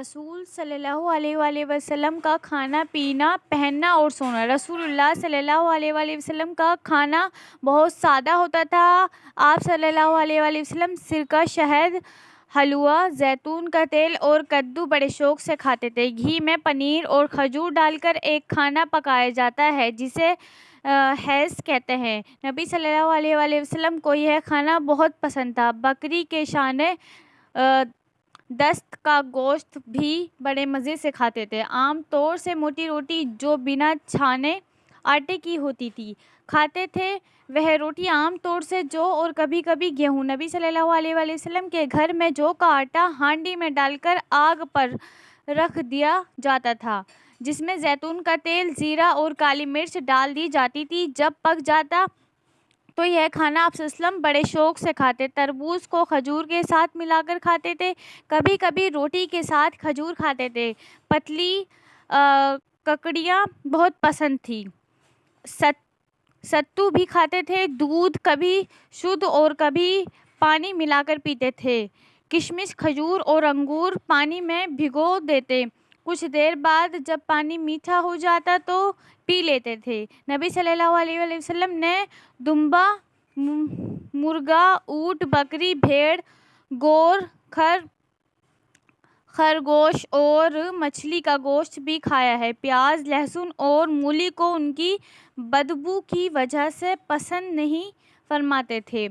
رسول صلی اللہ علیہ وآلہ وسلم کا کھانا پینا، پہننا اور سونا۔ رسول اللہ صلی اللہ علیہ وآلہ وسلم کا کھانا بہت سادہ ہوتا تھا۔ آپ صلی اللہ علیہ وآلہ وسلم سرکہ، شہد، حلوہ، زیتون کا تیل اور کدو بڑے شوق سے کھاتے تھے۔ گھی میں پنیر اور کھجور ڈال کر ایک کھانا پکایا جاتا ہے جسے حیض کہتے ہیں۔ نبی صلی اللہ علیہ وآلہ وسلم کو یہ کھانا بہت پسند تھا۔ بکری کے شانے، دست کا گوشت بھی بڑے مزے سے کھاتے تھے۔ عام طور سے موٹی روٹی جو بنا چھانے آٹے کی ہوتی تھی کھاتے تھے۔ وہ روٹی عام طور سے جو اور کبھی کبھی گیہوں۔ نبی صلی اللہ علیہ وآلہ وسلم کے گھر میں جو کا آٹا ہانڈی میں ڈال کر آگ پر رکھ دیا جاتا تھا، جس میں زیتون کا تیل، زیرہ اور کالی مرچ ڈال دی جاتی تھی۔ جب پک جاتا تو یہ کھانا آپ صلی اللہ علیہ وسلم بڑے شوق سے کھاتے۔ تربوز کو کھجور کے ساتھ ملا کر کھاتے تھے، کبھی کبھی روٹی کے ساتھ کھجور کھاتے تھے۔ پتلی ککڑیاں بہت پسند تھی۔ ستو بھی کھاتے تھے۔ دودھ کبھی شدھ اور کبھی پانی ملا کر پیتے تھے۔ کشمش، کھجور اور انگور پانی میں بھگو دیتے، کچھ دیر بعد جب پانی میٹھا ہو جاتا تو پی لیتے تھے۔ نبی صلی اللہ علیہ وآلہ وسلم نے دمبا، مرغا، اونٹ، بکری، بھیڑ، گور، خرگوش اور مچھلی کا گوشت بھی کھایا ہے۔ پیاز، لہسن اور مولی کو ان کی بدبو کی وجہ سے پسند نہیں فرماتے تھے۔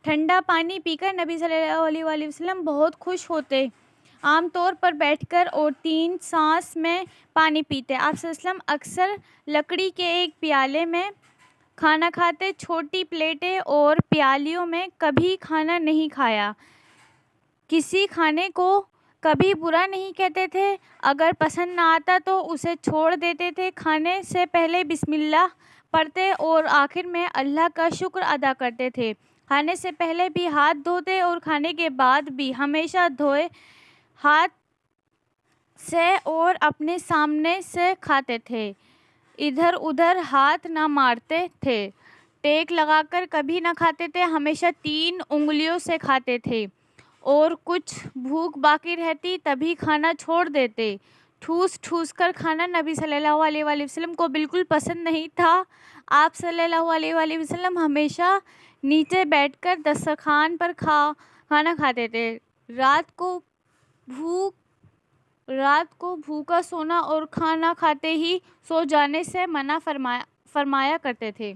ٹھنڈا پانی پی کر نبی صلی اللہ علیہ وآلہ وسلم بہت خوش ہوتے، عام طور پر بیٹھ کر اور 3 سانس میں پانی پیتے۔ آپ صلی اللہ علیہ وسلم اکثر لکڑی کے ایک پیالے میں کھانا کھاتے، چھوٹی پلیٹیں اور پیالیوں میں کبھی کھانا نہیں کھایا۔ کسی کھانے کو کبھی برا نہیں کہتے تھے، اگر پسند نہ آتا تو اسے چھوڑ دیتے تھے۔ کھانے سے پہلے بسم اللہ پڑھتے اور آخر میں اللہ کا شکر ادا کرتے تھے۔ کھانے سے پہلے بھی ہاتھ دھوتے اور کھانے کے بعد بھی ہمیشہ دھوئے ہاتھ سے اور اپنے سامنے سے کھاتے تھے۔ ادھر ادھر ہاتھ نہ مارتے تھے۔ ٹیک لگا کر کبھی نہ کھاتے تھے، ہمیشہ 3 انگلیوں سے کھاتے تھے، اور کچھ بھوک باقی رہتی تبھی کھانا چھوڑ دیتے۔ ٹھوس ٹھوس کر کھانا نبی صلی اللہ علیہ وآلہ وسلم کو بالکل پسند نہیں تھا۔ آپ صلی اللہ علیہ وآلہ وسلم ہمیشہ نیچے بیٹھ کر دسترخوان پر کھانا کھاتے تھے۔ رات کو بھوکا سونا اور کھانا کھاتے ہی سو جانے سے منع فرمایا کرتے تھے۔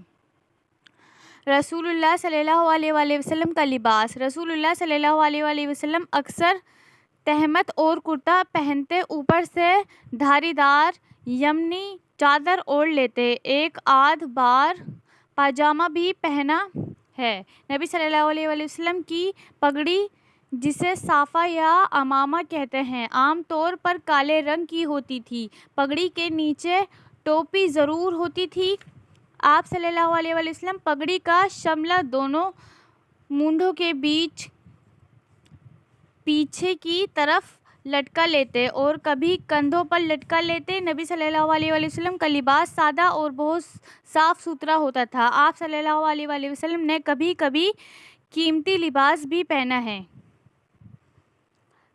رسول اللہ صلی اللہ علیہ وآلہ وسلم کا لباس۔ رسول اللہ صلی اللہ علیہ وآلہ وسلم اکثر تہمت اور کرتا پہنتے، اوپر سے دھاری دار یمنی چادر اوڑھ لیتے، ایک آدھ بار پاجامہ بھی پہنا ہے۔ نبی صلی اللہ علیہ وآلہ وسلم کی پگڑی، جسے صافہ یا عمامہ کہتے ہیں، عام طور پر کالے رنگ کی ہوتی تھی۔ پگڑی کے نیچے ٹوپی ضرور ہوتی تھی۔ آپ صلی اللہ علیہ وآلہ وسلم پگڑی کا شملہ دونوں مونڈھوں کے بیچ پیچھے کی طرف لٹکا لیتے اور کبھی کندھوں پر لٹکا لیتے۔ نبی صلی اللہ علیہ وآلہ وسلم کا لباس سادہ اور بہت صاف ستھرا ہوتا تھا۔ آپ صلی اللہ علیہ وآلہ وسلم نے کبھی کبھی قیمتی لباس بھی پہنا ہے۔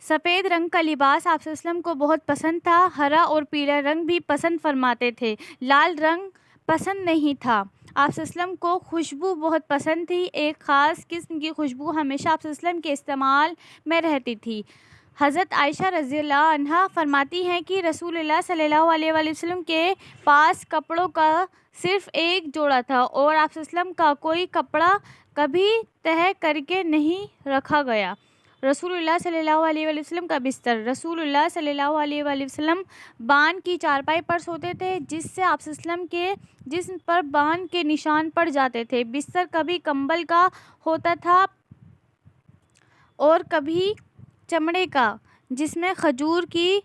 سفید رنگ کا لباس آپ صلی اللہ علیہ وسلم کو بہت پسند تھا۔ ہرا اور پیلا رنگ بھی پسند فرماتے تھے، لال رنگ پسند نہیں تھا۔ آپ صلی اللہ علیہ وسلم کو خوشبو بہت پسند تھی، ایک خاص قسم کی خوشبو ہمیشہ آپ صلی اللہ علیہ وسلم کے استعمال میں رہتی تھی۔ حضرت عائشہ رضی اللہ عنہا فرماتی ہیں کہ رسول اللہ صلی اللہ علیہ وآلہ وسلم کے پاس کپڑوں کا صرف ایک جوڑا تھا، اور آپ صلی اللہ علیہ وسلم کا کوئی کپڑا کبھی تہہ کر کے نہیں رکھا گیا۔ رسول اللہ صلی اللہ علیہ وآلہ وسلم کا بستر۔ رسول اللہ صلی اللہ علیہ وآلہ وسلم بان کی چارپائی پر سوتے تھے، جس سے آپ صلی اللہ علیہ وسلم کے جسم پر بان کے نشان پڑ جاتے تھے۔ بستر کبھی کمبل کا ہوتا تھا اور کبھی چمڑے کا، جس میں کھجور کی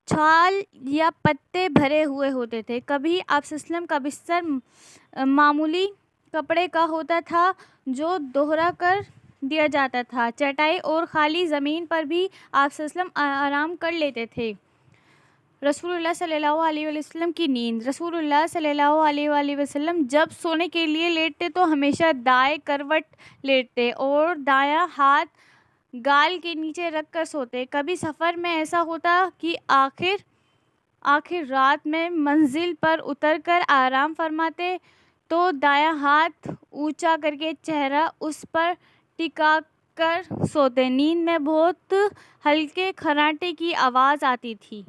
چھال یا پتے بھرے ہوئے ہوتے تھے۔ کبھی آپ صلی اللہ علیہ وسلم کا بستر معمولی کپڑے کا ہوتا تھا جو دوہرا کر دیا جاتا تھا۔ چٹائی اور خالی زمین پر بھی آپ صلی اللہ علیہ وسلم آرام کر لیتے تھے۔ رسول اللہ صلی اللہ علیہ وآلہ وسلم کی نیند۔ رسول اللہ صلی اللہ علیہ وآلہ وسلم جب سونے کے لیے لیٹتے تو ہمیشہ دائیں کروٹ لیٹتے اور دایاں ہاتھ گال کے نیچے رکھ کر سوتے۔ کبھی سفر میں ایسا ہوتا کہ آخر رات میں منزل پر اتر کر آرام فرماتے تو دایاں ہاتھ اونچا کر کے چہرہ اس پر ٹکا کر سوتے۔ نیند میں بہت ہلکے کھرانٹے کی آواز آتی تھی۔